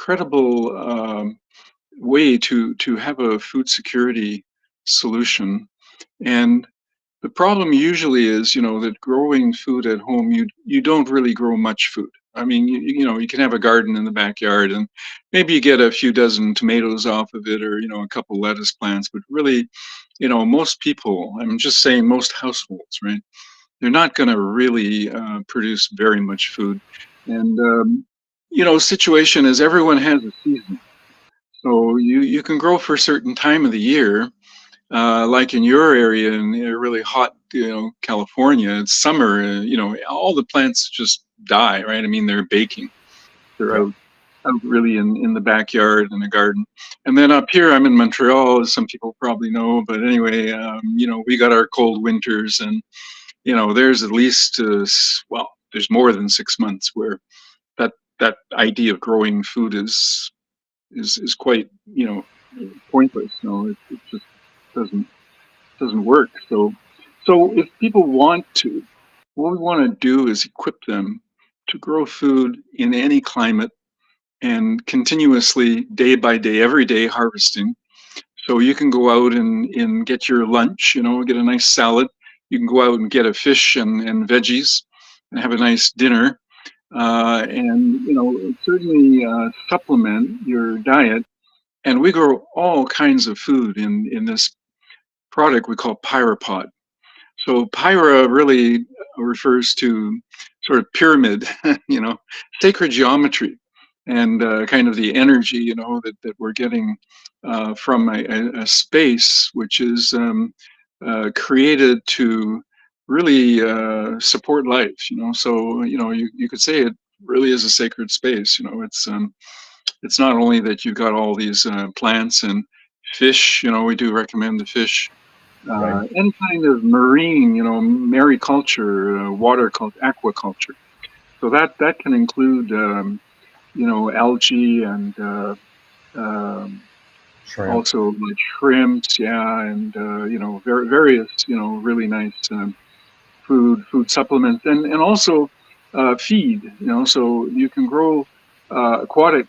incredible way to have a food security solution. And the problem usually is, that growing food at home, you don't really grow much food. I mean, you can have a garden in the backyard, and maybe you get a few dozen tomatoes off of it, or a couple lettuce plants. But really, most people, I'm just saying, most households, right? They're not going to really produce very much food. And situation is everyone has a season, so you can grow for a certain time of the year, like in your area in really hot, California, it's summer, all the plants just die, right? I mean, they're baking. They're Yep. out really in the backyard in the garden. And then up here, I'm in Montreal, as some people probably know. But anyway, we got our cold winters, and there's at least well, there's more than 6 months where that idea of growing food is quite pointless. It just doesn't work. So if people want to, what we want to do is equip them to grow food in any climate and continuously, day by day, every day, harvesting. So you can go out and get your lunch, get a nice salad. You can go out and get a fish and veggies and have a nice dinner. And certainly supplement your diet. And we grow all kinds of food in this product we call Pyropod. So Pyra really refers to sort of pyramid, sacred geometry, and kind of the energy, that we're getting from a space which is created to really support life. So you could say it really is a sacred space. It's not only that you've got all these plants and fish. We do recommend the fish, Right. any kind of marine, mariculture, water culture, aquaculture. So that can include, algae and um, Shrimp. also like shrimps, yeah, and various, really nice food supplements, and also feed. So you can grow aquatic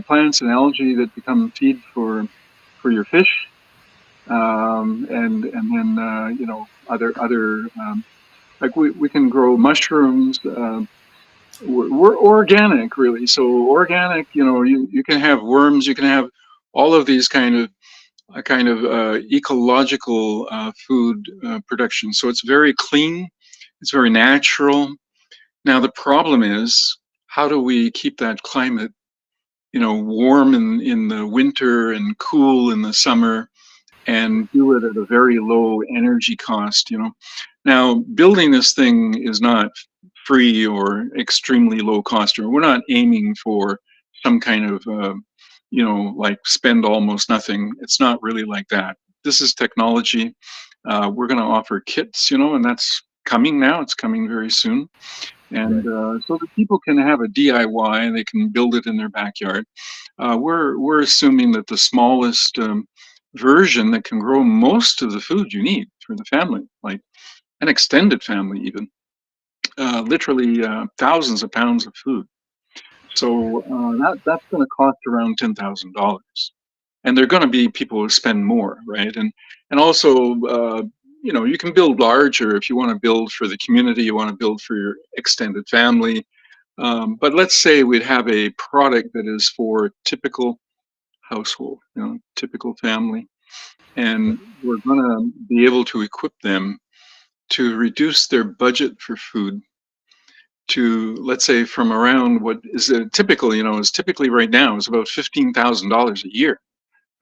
plants and algae that become feed for your fish, and then other like we can grow mushrooms. We're organic, really. So organic, you can have worms, you can have all of these kind of ecological food production. So it's very clean, it's very natural. Now the problem is, how do we keep that climate, warm in the winter and cool in the summer, and do it at a very low energy cost. Now building this thing is not free or extremely low cost, or we're not aiming for some kind of like spend almost nothing. It's not really like that. This is technology. We're going to offer kits, and that's coming now. It's coming very soon. And Right. so that people can have a DIY and they can build it in their backyard. We're assuming that the smallest version that can grow most of the food you need for the family, like an extended family, even literally thousands of pounds of food. So that's going to cost around $10,000, and they're going to be people who spend more, right? And also, you can build larger if you want to build for the community, you want to build for your extended family. But let's say we'd have a product that is for typical household, typical family, and we're going to be able to equip them to reduce their budget for food to, let's say, from around what is typical, is typically right now is about $15,000 a year.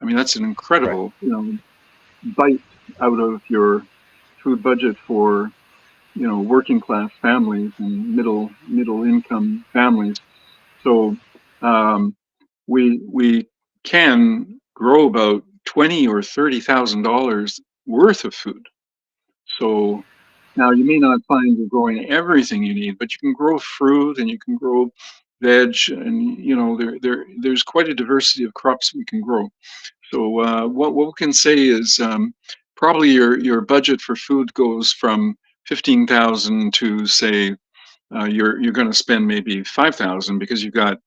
I mean, that's an Right. incredible, bite out of your food budget for, working class families and middle income families. So we can grow about 20 or $30,000 worth of food. So now you may not find you're growing everything you need, but you can grow fruit and you can grow veg, and there's quite a diversity of crops we can grow. So what we can say is, probably your budget for food goes from 15,000 to, say, you're going to spend maybe 5,000, because you've got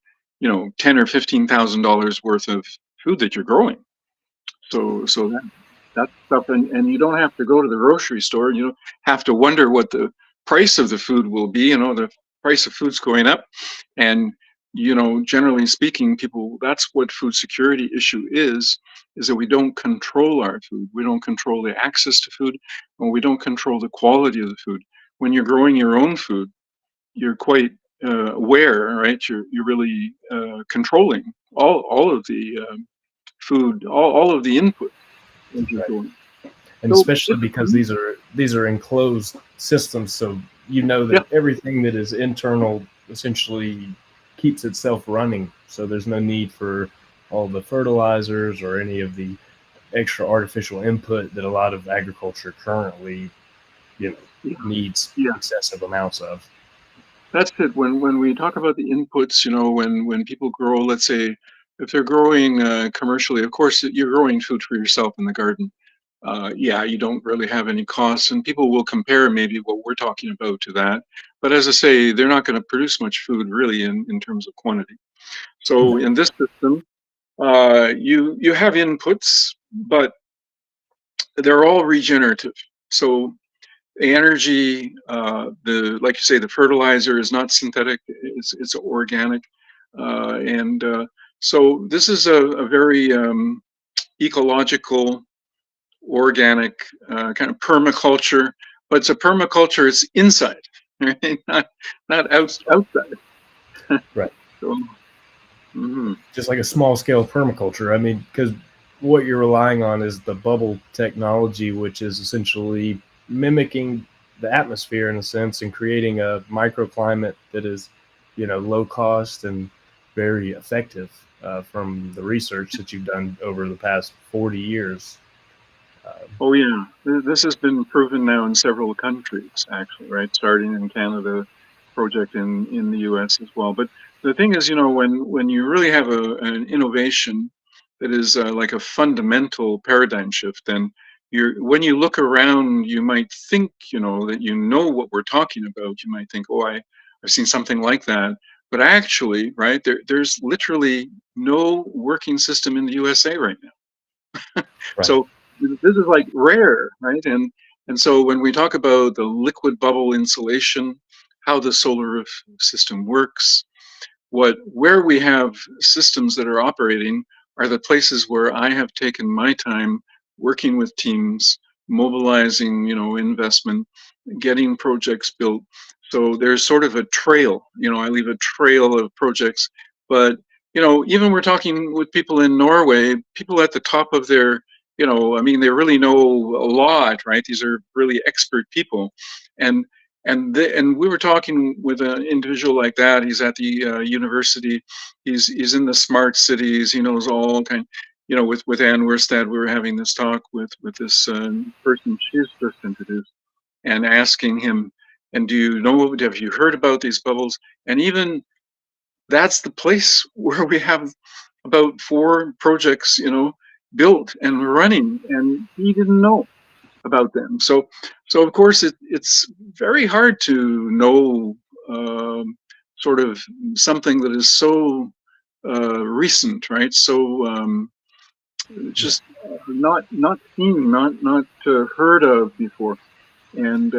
$10 or $15,000 worth of food that you're growing. So that stuff, and you don't have to go to the grocery store. You don't have to wonder what the price of the food will be. The price of food's going up, and generally speaking, people, that's what food security issue is that we don't control our food. We don't control the access to food, and we don't control the quality of the food. When you're growing your own food, you're quite aware, right? You're really controlling all of the food, all of the input as you're Right. going. And So especially because these are enclosed systems, so yeah, that everything that is internal essentially keeps itself running. So there's no need for all the fertilizers or any of the extra artificial input that a lot of agriculture currently, yeah, needs yeah. excessive amounts of. That's it. When we talk about the inputs, when people grow, let's say, if they're growing commercially, of course you're growing food for yourself in the garden. Yeah, you don't really have any costs, and people will compare maybe what we're talking about to that. But as I say, they're not going to produce much food really in terms of quantity. So No. in this system, you have inputs, but they're all regenerative. So the energy, the like you say, the fertilizer is not synthetic; it's organic, and so this is a very ecological, organic kind of permaculture. But it's a permaculture; it's inside, right? Not outside. Right. So, mhm. Just like a small scale permaculture. I mean, because what you're relying on is the bubble technology, which is essentially mimicking the atmosphere in a sense and creating a microclimate that is, low cost and very effective, from the research that you've done over the past 40 years. Uh, Oh yeah, this has been proven now in several countries, actually, right? Starting in Canada, project in the U.S. as well. But the thing is, when you really have an innovation that is like a fundamental paradigm shift, then when you look around, you might think, that what we're talking about. You might think, oh, I've seen something like that. But actually, right, there's literally no working system in the USA right now. right. So this is like rare, right? And so when we talk about the liquid bubble insulation, how the solar system works, where we have systems that are operating are the places where I have taken my time working with teams, mobilizing, investment, getting projects built. So there's sort of a trail, I leave a trail of projects. But, even we're talking with people in Norway, people at the top of their, I mean, they really know a lot, right? These are really expert people. And and we were talking with an individual like that. He's at the university. He's in the smart cities. He knows all kind. With Ann Werstad, we were having this talk with this person she's just introduced, and asking him, and have you heard about these bubbles? And even that's the place where we have about 4 projects, built and running, and he didn't know about them. So of course it's very hard to know sort of something that is so recent, right? So Yeah. just not seen, not heard of before. And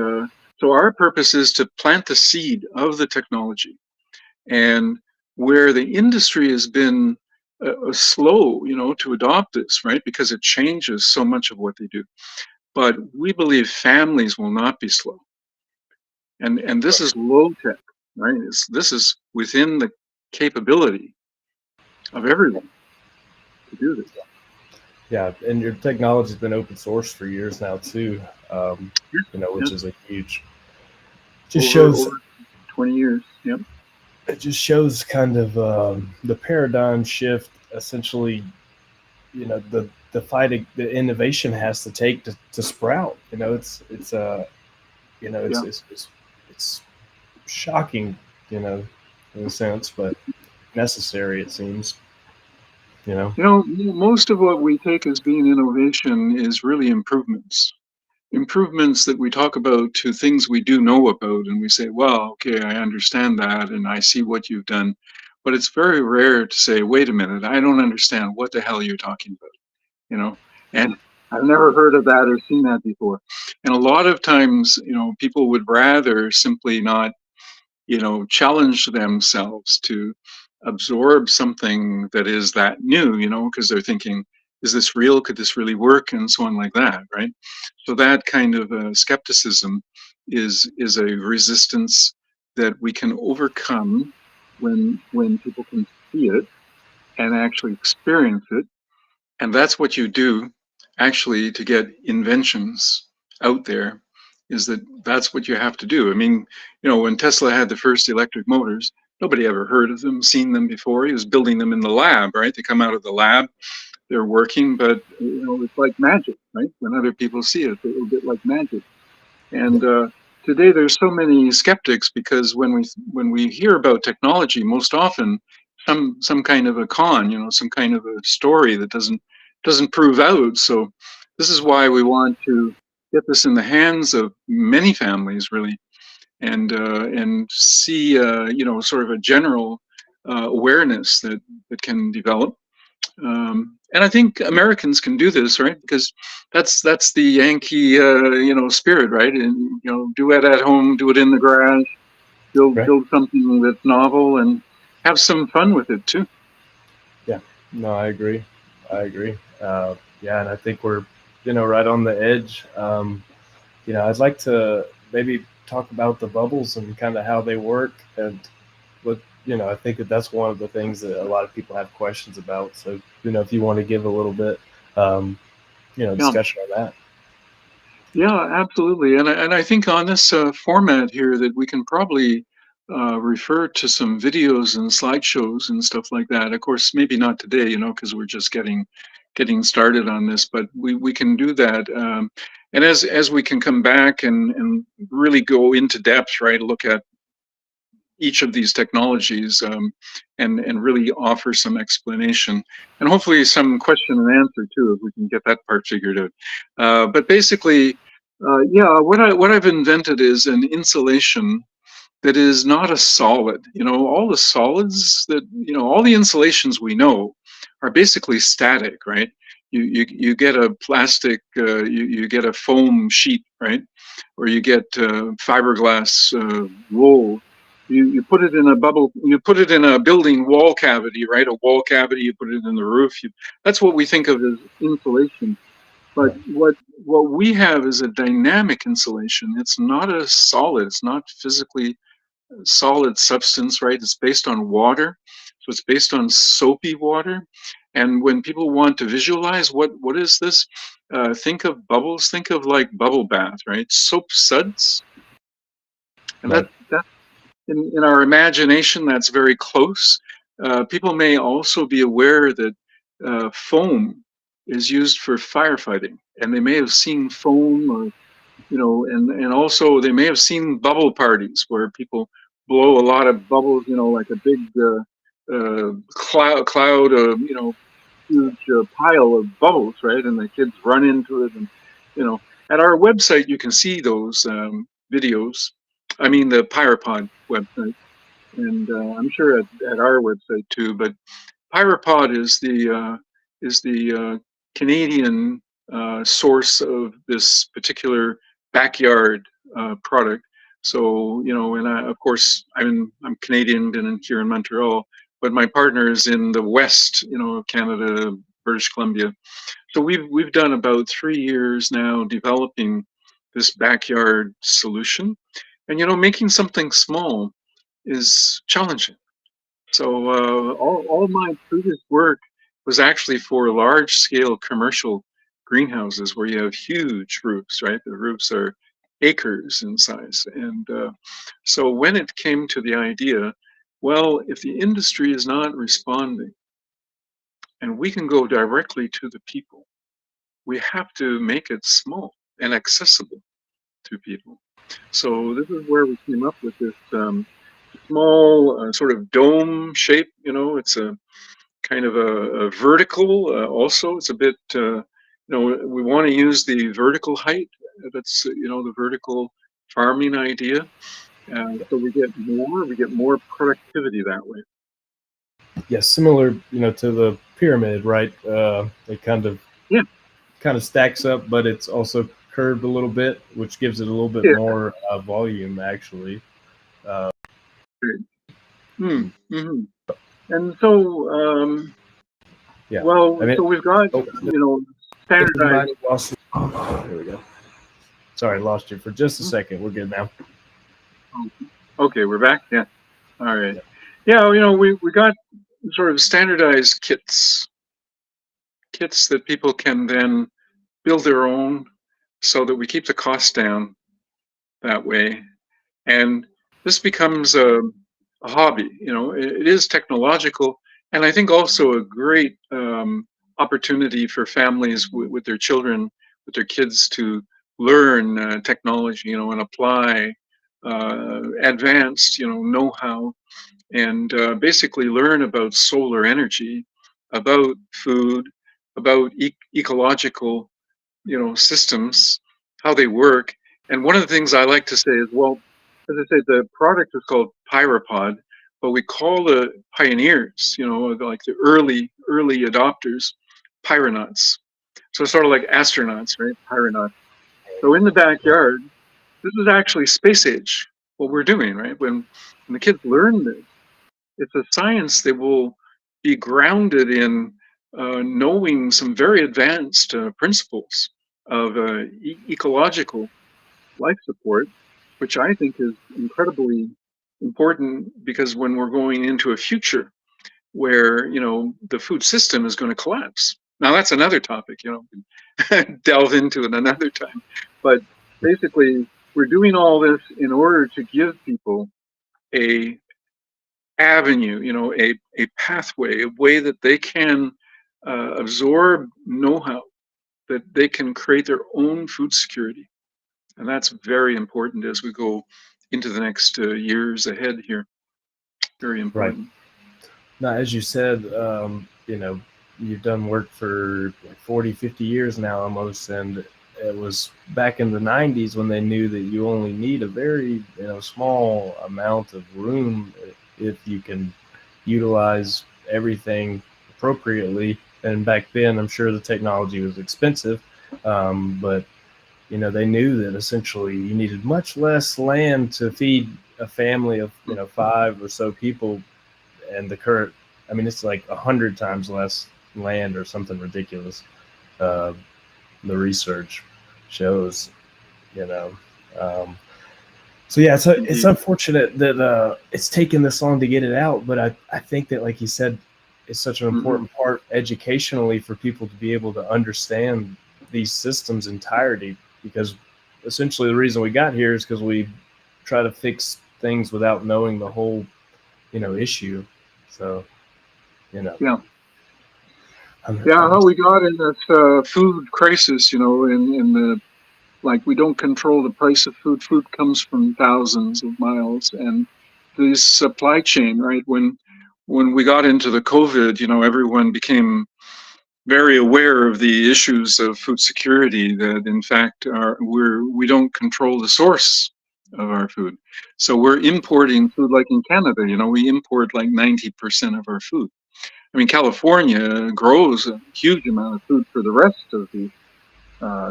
so our purpose is to plant the seed of the technology, and where the industry has been slow, to adopt this, right? Because it changes so much of what they do. But we believe families will not be slow. And this is low tech, right? This is within the capability of everyone to do this. Yeah, and your technology's been open source for years now too. Yeah, Which is a huge. Just over shows 20 years. Yep. it just shows kind of the paradigm shift. Essentially, the fight the innovation has to take to sprout. Yeah. It's shocking, you know, in a sense, but necessary it seems. You know. Most of what we take as being innovation is really improvements. Improvements that we talk about to things we do know about, and we say, well, okay, I understand that, and I see what you've done. but it's very rare to say, wait a minute, I don't understand what the hell you're talking about, you know, and I've never heard of that or seen that before. And a lot of times, people would rather simply not, challenge themselves to absorb something that is that new, because they're thinking, is this real? Could this really work? And so on like that, right? So that kind of skepticism is a resistance that we can overcome when people can see it and actually experience it. And that's what you do actually to get inventions out there, is that's what you have to do. I mean, when Tesla had the first electric motors, nobody ever heard of them, seen them before. He was building them in the lab, right? They come out of the lab, they're working, but it's like magic, right? When other people see it, it's a little bit like magic. And today there's so many skeptics because when we hear about technology, most often some kind of a con, some kind of a story that doesn't prove out. So this is why we want to get this in the hands of many families, really, and see sort of a general awareness that can develop. And I think Americans can do this, right? Because that's the Yankee, spirit, right? And do it at home, do it in the garage, Right. build something that's novel, and have some fun with it too. Yeah. No, I agree. I agree. Yeah, and I think we're, right on the edge. I'd like to maybe talk about the bubbles and kind of how they work, and what I think that's one of the things that a lot of people have questions about. So, if you want to give a little bit, um, Yeah, discussion on that. yeah, absolutely. And I think on this format here that we can probably refer to some videos and slideshows and stuff like that. Of course, maybe not today, because we're just getting started on this, but we can do that. And as we can come back and really go into depth, right? Look at each of these technologies, and really offer some explanation and hopefully some question and answer too, if we can get that part figured out. But basically, yeah, what I've invented is an insulation that is not a solid. All the solids all the insulations we know are basically static, right? You get a plastic, you get a foam sheet, right? Or you get fiberglass roll. You put it in a bubble, you put it in a building wall cavity, right? A wall cavity, you put it in the roof. That's what we think of as insulation. But Right. what we have is a dynamic insulation. It's not a solid, it's not physically solid substance, right? It's based on water. So it's based on soapy water. And when people want to visualize what is this, think of bubbles, think of like bubble bath, right? Soap suds. And Right. that in our imagination, that's very close. People may also be aware that foam is used for firefighting, and they may have seen foam, or and also they may have seen bubble parties where people blow a lot of bubbles, like a big cloud of, huge pile of bubbles, right? And the kids run into it, and you know, at our website you can see those videos. I mean, the Pyrapod website, and I'm sure at our website too. But Pyrapod is the Canadian source of this particular backyard product. So and of course I'm Canadian and here in Montreal, but my partner is in the west, of Canada, British Columbia. So we've done about 3 years now developing this backyard solution, and making something small is challenging. So all my previous work was actually for large scale commercial greenhouses where you have huge roofs, right? The roofs are acres in size. And so when it came to the idea, well, if the industry is not responding and we can go directly to the people, we have to make it small and accessible to people. So this is where we came up with this small sort of dome shape. It's a kind of a vertical. Also, it's a bit. We want to use the vertical height. That's the vertical farming idea. So we get more productivity that way. yeah, similar, to the pyramid, right? It Yeah, kind of stacks up, but it's also curved a little bit, which gives it a little bit yeah. more volume, actually. Uh, Great. Mm-hmm. And so, yeah, I well, mean, so we've got, oh, you standardized. might have lost. There we go. Sorry, lost you for just a Hmm, second. We're good now. okay, we're back. Yeah. All right. Yeah, Yeah, we got sort of standardized kits that people can then build their own, so that we keep the cost down that way. And this becomes a hobby. It is technological, and I think also a great opportunity for families with their children, with their kids, to learn technology, and apply advanced, know-how, and basically learn about solar energy, about food, about ecological, systems, how they work. And one of the things I like to say is, well, as I say, the product is called Pyropod, but we call the pioneers, like the early adopters, pyronauts. So sort of like astronauts, right? Pyronauts. So in the backyard, this is actually space age, what we're doing, right? When the kids learn this, it's a science that will be grounded in knowing some very advanced principles of ecological life support, which I think is incredibly important, because when we're going into a future where the food system is going to collapse. Now that's another topic, delve into it another time. But basically, we're doing all this in order to give people a avenue, a pathway, a way that they can absorb know-how, that they can create their own food security. And that's very important as we go into the next years ahead here. Very right. important. Now, as you said, you've done work for like 40, 50 years now almost, and it was back in the 90s when they knew that you only need a very, small amount of room if you can utilize everything appropriately. And back then, I'm sure the technology was expensive, but they knew that essentially you needed much less land to feed a family of five or so people, and the current, I mean, it's like 100 times less land or something ridiculous. Uh, the research shows, you know. Um, so yeah, it's Indeed. unfortunate that it's taken this long to get it out, but I think that, like you said, it's such an Hmm. important part educationally for people to be able to understand these systems entirety, because essentially the reason we got here is because we try to fix things without knowing the whole issue. So you know, Yeah. I'm, Yeah, I'm how we got in this food crisis, in the, like, we don't control the price of food. Food comes from thousands of miles, and this supply chain, right? When we got into the COVID, everyone became very aware of the issues of food security. That in fact we don't control the source of our food, so we're importing food. Like in Canada, we import like 90% of our food. I mean, California grows a huge amount of food for the rest of the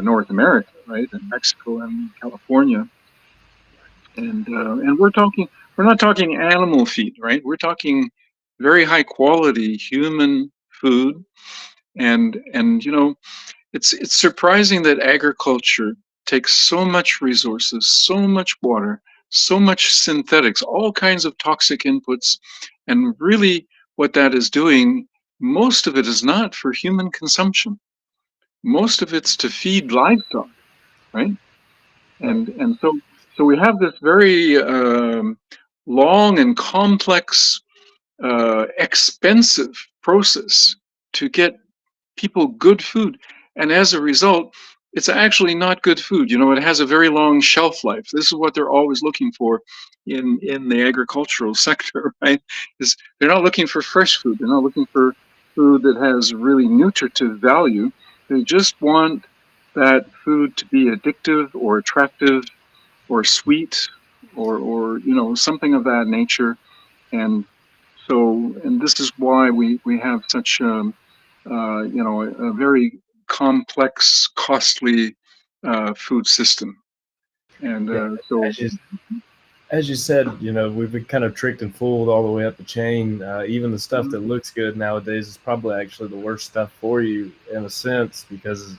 North America, right? And Mexico and California. And we're not talking animal feed, right? We're talking very high quality human food. And it's surprising that agriculture takes so much resources, so much water, so much synthetics, all kinds of toxic inputs, and really what that is doing, most of it is not for human consumption. Most of it's to feed livestock, right? right, And so we have this very long and complex, expensive process to get people good food. And as a result, it's actually not good food. It has a very long shelf life. This is what they're always looking for in the agricultural sector, right? Is they're not looking for fresh food. They're not looking for food that has really nutritive value. They just want that food to be addictive or attractive or sweet, or something of that nature. And So, and this is why we have such a very complex, costly food system. And Yeah, so, as you as you said, we've been kind of tricked and fooled all the way up the chain. Even the stuff that looks good nowadays is probably actually the worst stuff for you in a sense because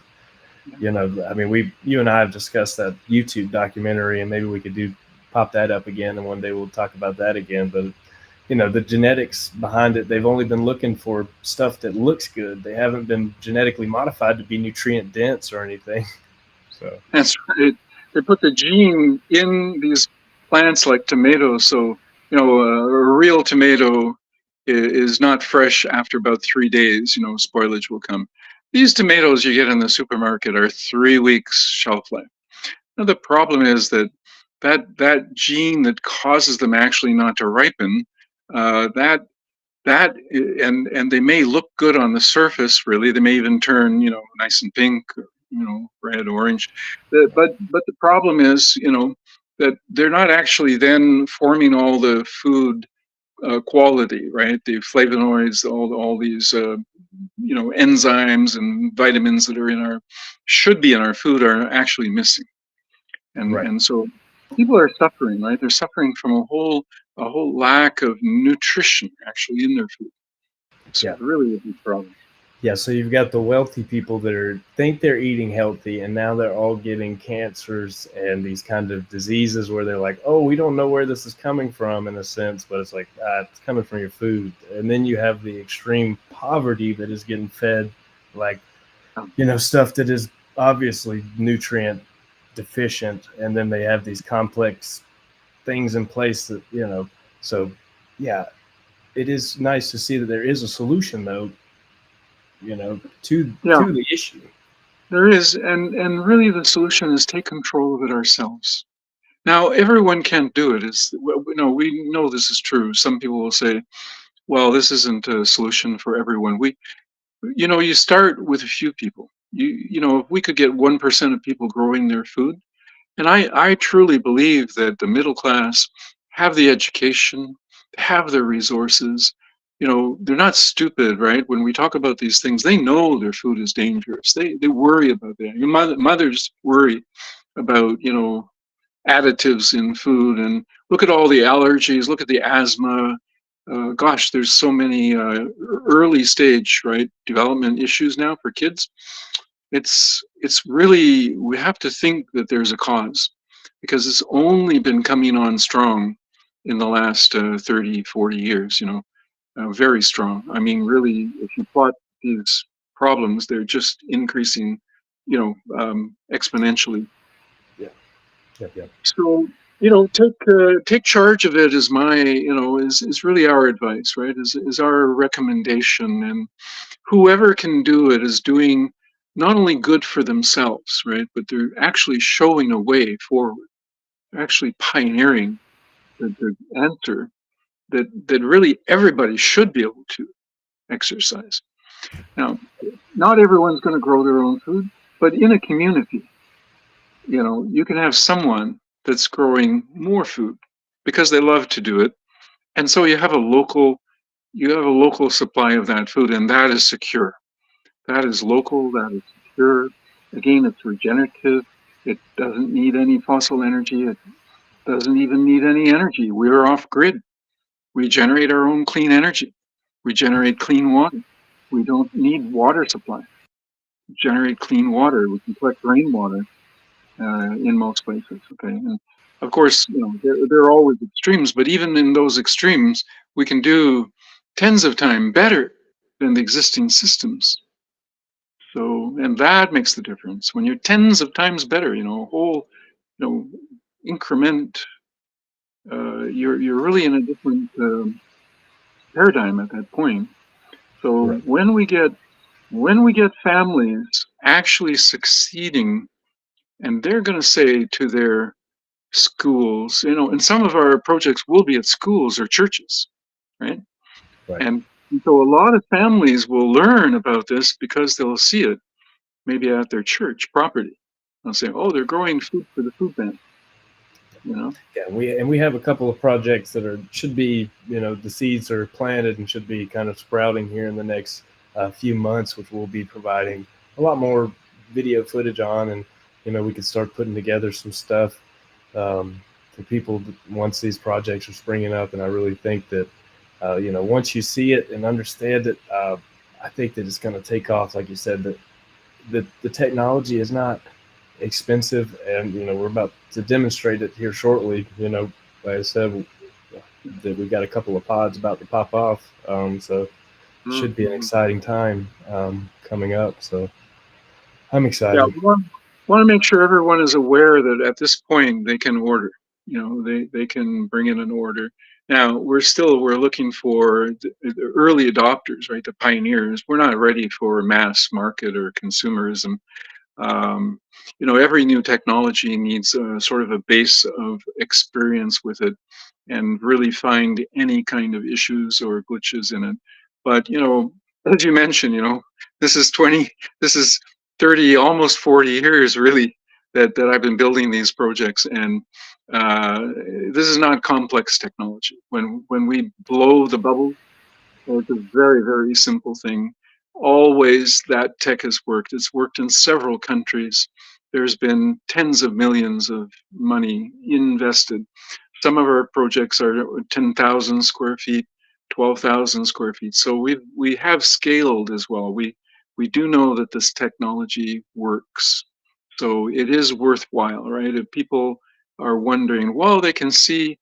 I mean, you and I have discussed that YouTube documentary, and maybe we could pop that up again, and one day we'll talk about that again. But the genetics behind it, they've only been looking for stuff that looks good. They haven't been genetically modified to be nutrient dense or anything. So that's right. They put the gene in these plants like tomatoes. So, a real tomato is not fresh after about 3 days. Spoilage will come. These tomatoes you get in the supermarket are 3 weeks shelf life. Now, the problem is that gene that causes them actually not to ripen, that and they may look good on the surface. Really, they may even turn nice and pink, red, orange. But the problem is that they're not actually then forming all the food quality, right? The flavonoids, all these enzymes and vitamins that should be in our food are actually missing. and right. and so people are suffering, right? They're suffering from a whole lack of nutrition actually in their food. So Yeah. it's really a big problem. Yeah, so you've got the wealthy people that think they're eating healthy, and now they're all getting cancers and these kind of diseases where they're like, "Oh, we don't know where this is coming from," in a sense, but it's like, it's coming from your food. And then you have the extreme poverty that is getting fed, like Um, stuff that is obviously nutrient deficient, and then they have these complex things in place that So, yeah, it is nice to see that there is a solution, though, to yeah, the issue. there is, and really the solution is take control of it ourselves. Now, everyone can't do it. We know this is true. Some people will say, "Well, this isn't a solution for everyone." You start with a few people. If we could get 1% of people growing their food. And I truly believe that the middle class have the education, have the resources. They're not stupid, right? When we talk about these things, they know their food is dangerous. They worry about that. Mothers worry about, additives in food, and look at all the allergies, look at the asthma. Gosh, there's so many early stage, right, development issues now for kids. It's really, we have to think that there's a cause, because it's only been coming on strong in the last 30, 40 years, very strong. I mean, really, if you plot these problems, they're just increasing, exponentially. Yeah. Yep. Yep. So, take charge of it is my, is really our advice, right? Is our recommendation. And whoever can do it is doing not only good for themselves, right, but they're actually showing a way forward. They're actually pioneering the answer that really everybody should be able to exercise. Now, not everyone's going to grow their own food, but in a community, you can have someone that's growing more food because they love to do it, and so you have a local supply of that food, and that is secure. That is local, that is secure. Again, it's regenerative. It doesn't need any fossil energy. It doesn't even need any energy. We're off grid. We generate our own clean energy. We generate clean water. We don't need water supply. We generate clean water. We can collect rainwater in most places. Okay, and of course, there are always extremes, but even in those extremes, we can do tens of times better than the existing systems. So, and that makes the difference when you're tens of times better. A whole, increment. You're really in a different paradigm at that point. So Right. when we get families actually succeeding, and they're going to say to their schools, and some of our projects will be at schools or churches, right? Right. And so a lot of families will learn about this because they'll see it maybe at their church property. They'll say, "Oh, they're growing food for the food bank." you know. Yeah, we have a couple of projects that should be, the seeds are planted and should be kind of sprouting here in the next few months, which we'll be providing a lot more video footage on, and we can start putting together some stuff for people once these projects are springing up. And I really think that once you see it and understand it, I think that it's going to take off. Like you said, that the technology is not expensive, and we're about to demonstrate it here shortly. Like I said, that we've got a couple of pods about to pop off, so should be an Mm-hmm. exciting time coming up. So I'm Yeah, excited. we want to make sure everyone is aware that at this point they can order. They can bring in an order. Now we're looking for the early adopters, right? The pioneers. We're not ready for mass market or consumerism. Um, every new technology needs sort of a base of experience with it, and really find any kind of issues or glitches in it. But as you mentioned, this is 20, this is 30, almost 40 years really that I've been building these projects, and this is not complex technology. When we blow the bubble, it's a very, very simple thing. Always that tech has worked. It's worked in several countries. There's been tens of millions of money invested. Some of our projects are 10,000 square feet, 12,000 square feet. So we have scaled as well. We do know that this technology works. So it is worthwhile, right? If people are wondering, well, they can see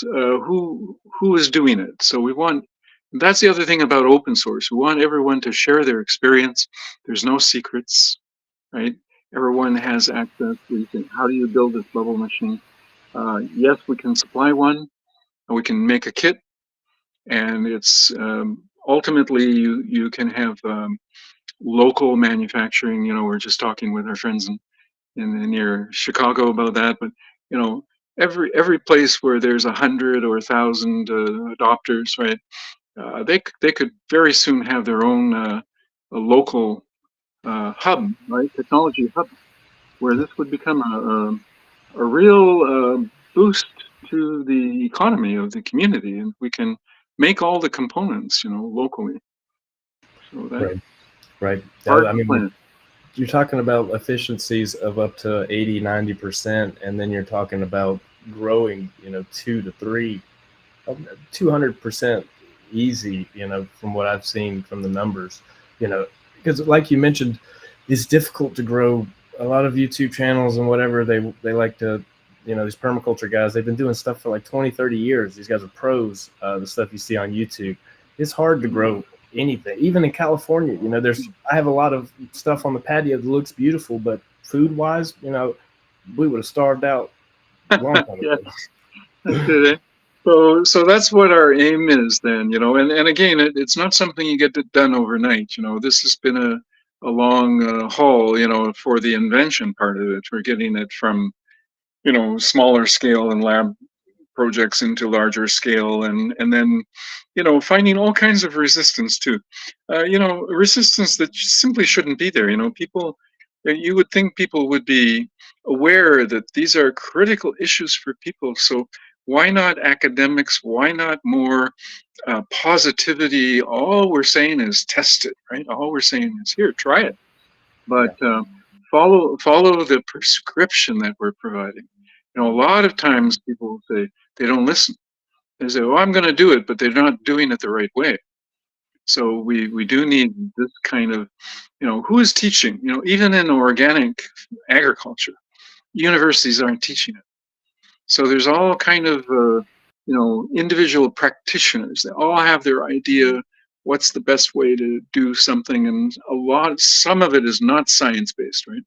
who is doing it. So we want that's the other thing about open source. We want everyone to share their experience. There's no secrets, right? Everyone has access. We can, how do you build this bubble machine? Yes, we can supply one. We can make a kit, and it's ultimately you can have local manufacturing. We're just talking with our friends in near Chicago about that, but you know, every place where there's 100 or 1,000 adopters, right? They could very soon have their own a local hub, right? Technology hub, where this would become a real boost to the economy of the community, and we can make all the components, locally. So that's Right, right. part I of the mean, plan. you're talking about efficiencies of up to 80, 90%, and then you're talking about growing, 2 to 3 200% easy, from what I've seen from the numbers, because like you mentioned, it's difficult to grow. A lot of YouTube channels and whatever, they like to, these permaculture guys, they've been doing stuff for like 20, 30 years. These guys are pros. The stuff you see on YouTube, it's hard to grow anything. Even in California, I have a lot of stuff on the patio that looks beautiful, but food wise, we would have starved out long time Yeah, ago. that's it. Eh? So that's what our aim is then, and again, it's not something you get done overnight. This has been a long haul, for the invention part of it. We're getting it from, smaller scale and lab projects into larger scale, and then finding all kinds of resistance too, resistance that simply shouldn't be there. People, you would think people would be aware that these are critical issues for people, so why not academics, why not more positivity? All we're saying is test it, right? All we're saying is here, try it, but Yeah. follow the prescription that we're providing. A lot of times people say they don't listen. They say, "Oh, I'm going to do it," but they're not doing it the right way. So we do need this kind of, who is teaching? Even in organic agriculture, universities aren't teaching it. So there's all kind of individual practitioners. They all have their idea. What's the best way to do something? And some of it is not science based, right?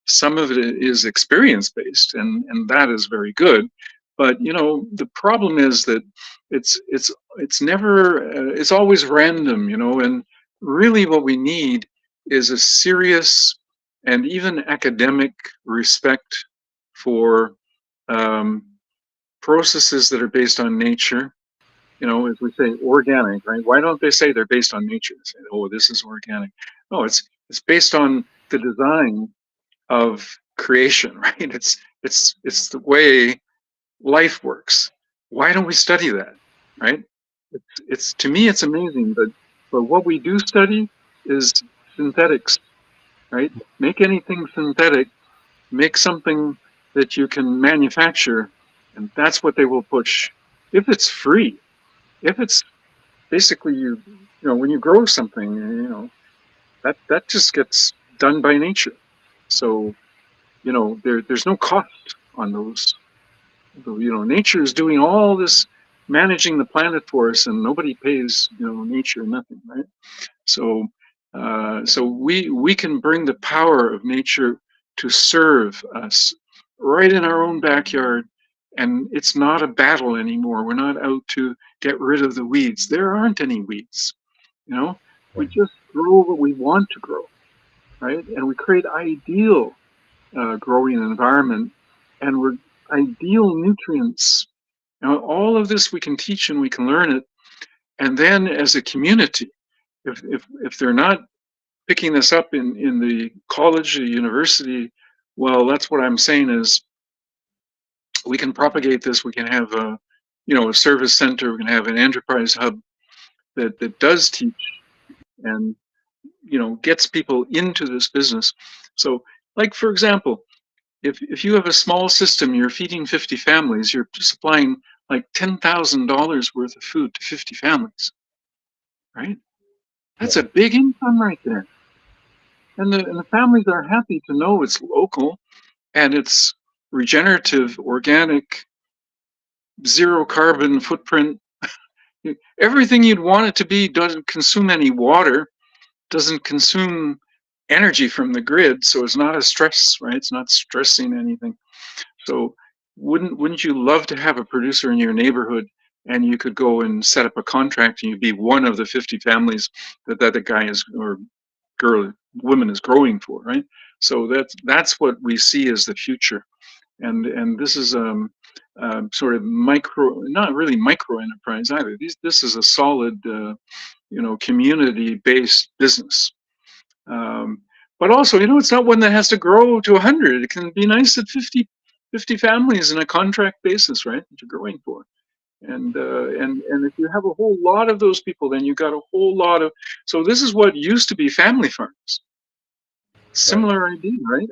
Some of it is experience based, and that is very good. But the problem is that it's never it's always random, and really what we need is a serious and even academic respect for um, processes that are based on nature. As we say, organic, right? Why don't they say they're based on nature? They say, oh, this is organic. No, it's based on the design of creation, right? It's the way life works. Why don't we study that, right? It's to me it's amazing, but what we do study is synthetics, right? Make anything synthetic, make something that you can manufacture, and that's what they will push. If it's free, if it's basically when you grow something, that just gets done by nature. So there's no cost on those. Nature is doing all this managing the planet for us, and nobody pays nature nothing, right? So we can bring the power of nature to serve us right in our own backyard, and it's not a battle anymore. We're not out to get rid of the weeds. There aren't any weeds. You know, we just grow what we want to grow, right? And we create ideal growing environment, and we're ideal nutrients. Now, all of this we can teach and we can learn it, and then as a community, if they're not picking this up in the college or university, well, that's what I'm saying is we can propagate this. We can have a service center. We can have an enterprise hub that does teach and gets people into this business. So, like for example, if you have a small system, you're feeding 50 families, you're supplying like $10,000 worth of food to 50 families, right? That's a big income right there. And the families are happy to know it's local and it's regenerative, organic, zero carbon footprint. Everything you'd want it to be. Doesn't consume any water, doesn't consume energy from the grid, so it's not a stress, right? It's not stressing anything. So wouldn't you love to have a producer in your neighborhood and you could go and set up a contract and you'd be one of the 50 families that the guy is or girl woman is growing for, right? So that's what we see as the future. And this is sort of micro, not really micro enterprise either. This is a solid community based business. um, but also, it's not one that has to grow to 100. It can be nice at 50 families in a contract basis, right, that you're growing for. And if you have a whole lot of those people, then you got a whole lot of. So this is what used to be family farms. Right. Similar idea, right?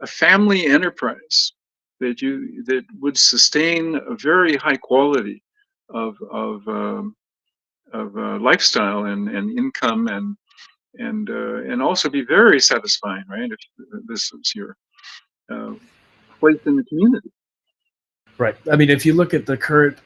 A family enterprise that would sustain a very high quality of lifestyle and income and also be very satisfying, right? If this is your uh, place in the community. Right. I mean, if you look at the current,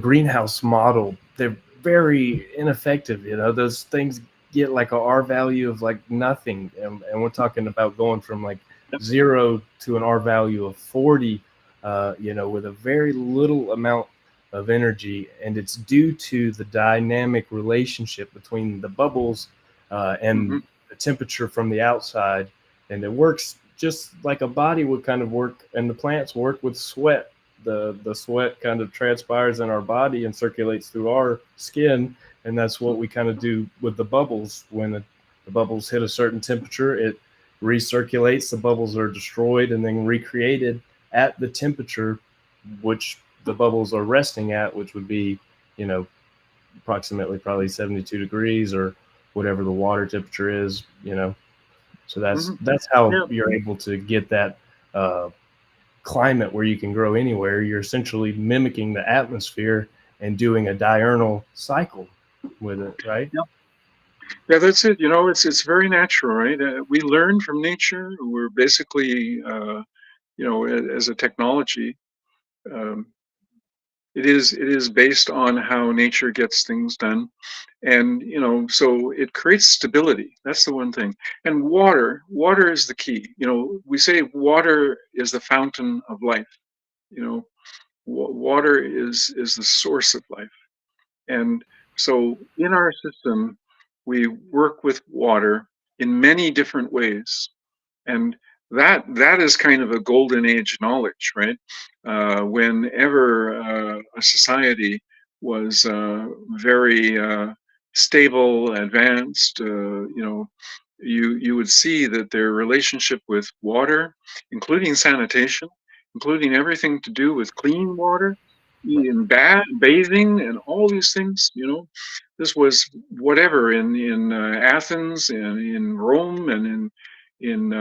greenhouse model, they're very ineffective. Those things get like a R value of like nothing, and we're talking about going from like Yep. 0 to an R value of 40. With a very little amount of energy, and it's due to the dynamic relationship between the bubbles Mm-hmm. and the temperature from the outside, and it works just like a body would kind of work, and the plants work with sweat. The sweat kind of transpires in our body and circulates through our skin, and that's what we kind of do with the bubbles. When the bubbles hit a certain temperature, it recirculates, the bubbles are destroyed and then recreated at the temperature which the bubbles are resting at, which would be, approximately probably 72 degrees or whatever the water temperature is. So that's Mm-hmm. that's how Yeah. you're able to get that uh, climate where you can grow anywhere. You're essentially mimicking the atmosphere and doing a diurnal cycle with it, right? Yeah. Yeah, that's it. It's very natural, right? We learn from nature. We're basically, as a technology, um, it is based on how nature gets things done, and so it creates stability. That's the one thing. And water is the key. We say water is the fountain of life. You know, water is the source of life. And so in our system, we work with water in many different ways. And that is kind of a golden age knowledge, right? Whenever a society was very stable, advanced, you would see that their relationship with water, including sanitation, including everything to do with clean water, in bathing, and all these things. This was whatever in Athens and in Rome and in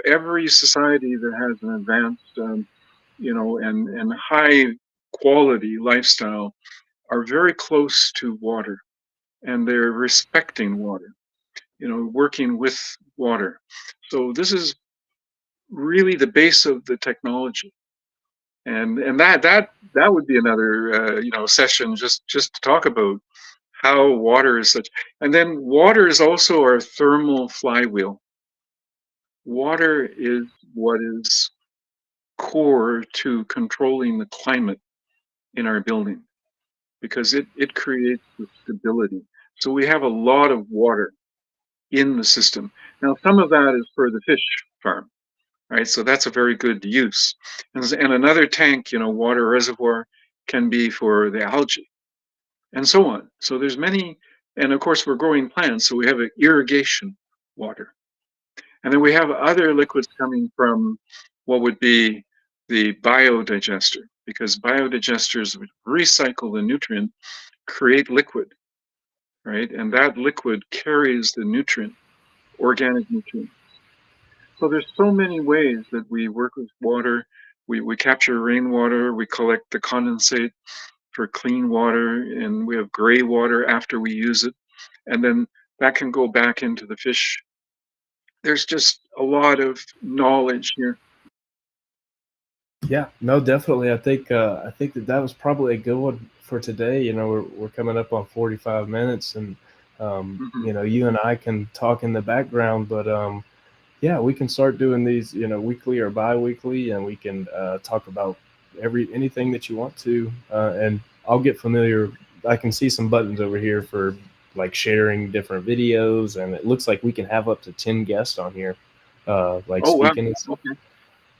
every society that has an advanced and high quality lifestyle are very close to water, and they're respecting water, working with water. So this is really the base of the technology, and that would be another session just to talk about how water is such. And then water is also our thermal flywheel. Water is what is core to controlling the climate in our building, because it creates the stability. So we have a lot of water in the system. Now, some of that is for the fish farm, right? So that's a very good use. And another tank, water reservoir, can be for the algae, and so on. So there's many, and of course we're growing plants, so we have irrigation water. And then we have other liquids coming from what would be the biodigester, because biodigesters would recycle the nutrient, create liquid, right? And that liquid carries the nutrient, organic nutrient. So there's so many ways that we work with water. We capture rainwater, we collect the condensate for clean water, and we have gray water after we use it. And then that can go back into the fish. There's just a lot of knowledge here. Yeah, no, definitely. I think that that was probably a good one for today. We're coming up on 45 minutes, and Mhm. you and I can talk in the background, but yeah, we can start doing these, weekly or bi-weekly, and we can talk about anything that you want to. And I'll get familiar. I can see some buttons over here for like sharing different videos, and it looks like we can have up to 10 guests on here, like Oh, wow. speaking and stuff. Okay.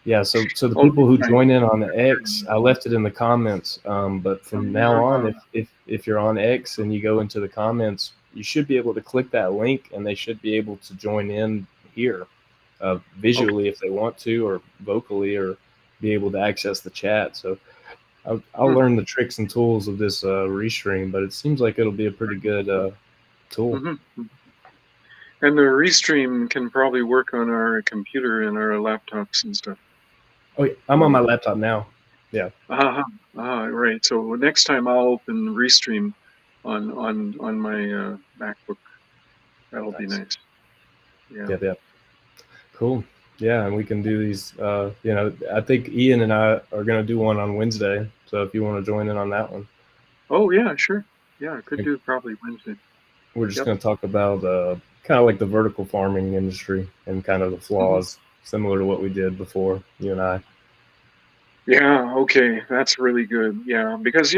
Yeah, so the Okay. people who Right. join in on the X, I left it in the comments. But from now on, Uh, if you're on X and you go into the comments, you should be able to click that link, and they should be able to join in here, okay. visually if they want to, or vocally, or be able to access the chat. So I'll Hmm. learn the tricks and tools of this restream, but it seems like it'll be a pretty good tool. Hmm. And the restream can probably work on our computer and our laptops and stuff. Oh, yeah, I'm on my So, laptop now. Yeah, right. So next time I'll open restream on my MacBook. That'll be nice. nice. Yeah. Yeah, yeah. Cool. Yeah, and we can do these. I think Ian and I are going to do one on Wednesday. So if you want to join in on that one, Oh, yeah, sure. Yeah, I could do probably Wednesday. we're just Yep. going to talk about kind of like the vertical farming industry and kind of the Hmm. flaws, similar to what we did before, you and I. Yeah, okay. That's really good. Yeah, because,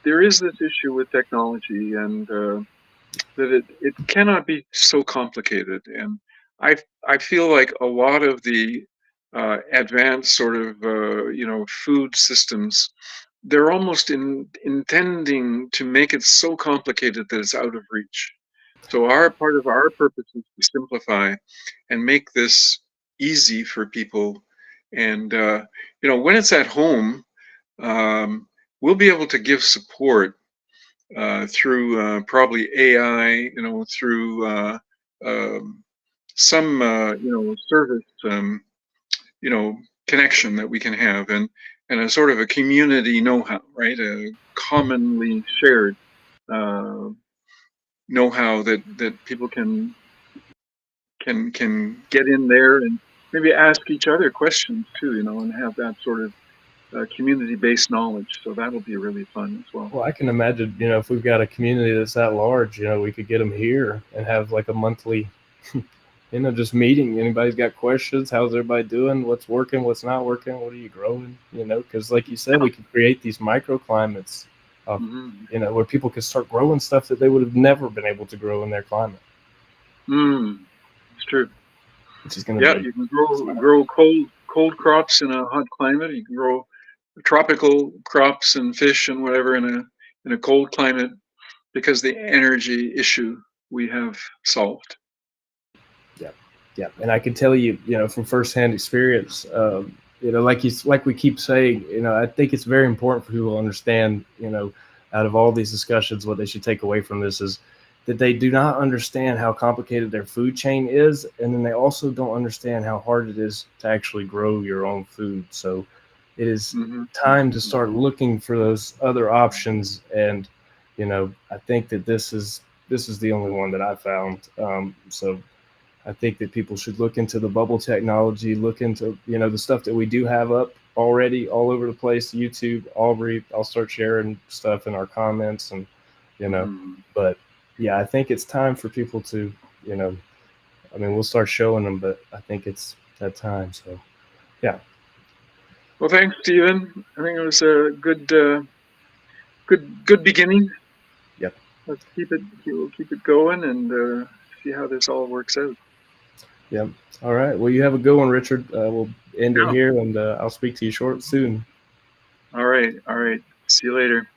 there is this issue with technology, and that it cannot be so complicated. And I I feel like a lot of the advanced sort of food systems, they're almost intending to make it so complicated that it's out of reach. So our part of our purpose is to simplify and make this easy for people. And when it's at home, um, we'll be able to give support through probably AI, through um, some service, connection that we can have, and a sort of a community know-how, right? A commonly shared uh, know-how that people can get in there and maybe ask each other questions too, and have that sort of community-based knowledge. So that'll be really fun as well. Well, I can imagine, if we've got a community that's that large, we could get them here and have like a monthly, just meeting. Anybody's got questions? How's everybody doing? What's working? What's not working? What are you growing? Because like you said, we can create these microclimates, Hmm. where people can start growing stuff that they would have never been able to grow in their climate, It's true. which is going to Yeah, be you can grow cold crops in a hot climate. You can grow tropical crops and fish and whatever in a cold climate, because the energy issue we have solved. yeah, yeah. And I can tell you, from firsthand experience, like we keep saying, I think it's very important for people to understand, out of all these discussions, what they should take away from this is that they do not understand how complicated their food chain is, and then they also don't understand how hard it is to actually grow your own food. So it is Mm-hmm. time to start looking for those other options, and I think that this is the only one that I found. So I think that people should look into the bubble technology, look into, the stuff that we do have up already all over the place, YouTube, Aubrey. I'll start sharing stuff in our comments Mm-hmm. but yeah, I think it's time for people to, we'll start showing them, but I think it's that time. So yeah. Well, thanks, Stephen. I think it was a good beginning. Yep. We'll keep it going and see how this all works out. Yep. All right. Well, you have a good one, Richard. We'll end it Yeah. here, and I'll speak to you soon. All right. See you later.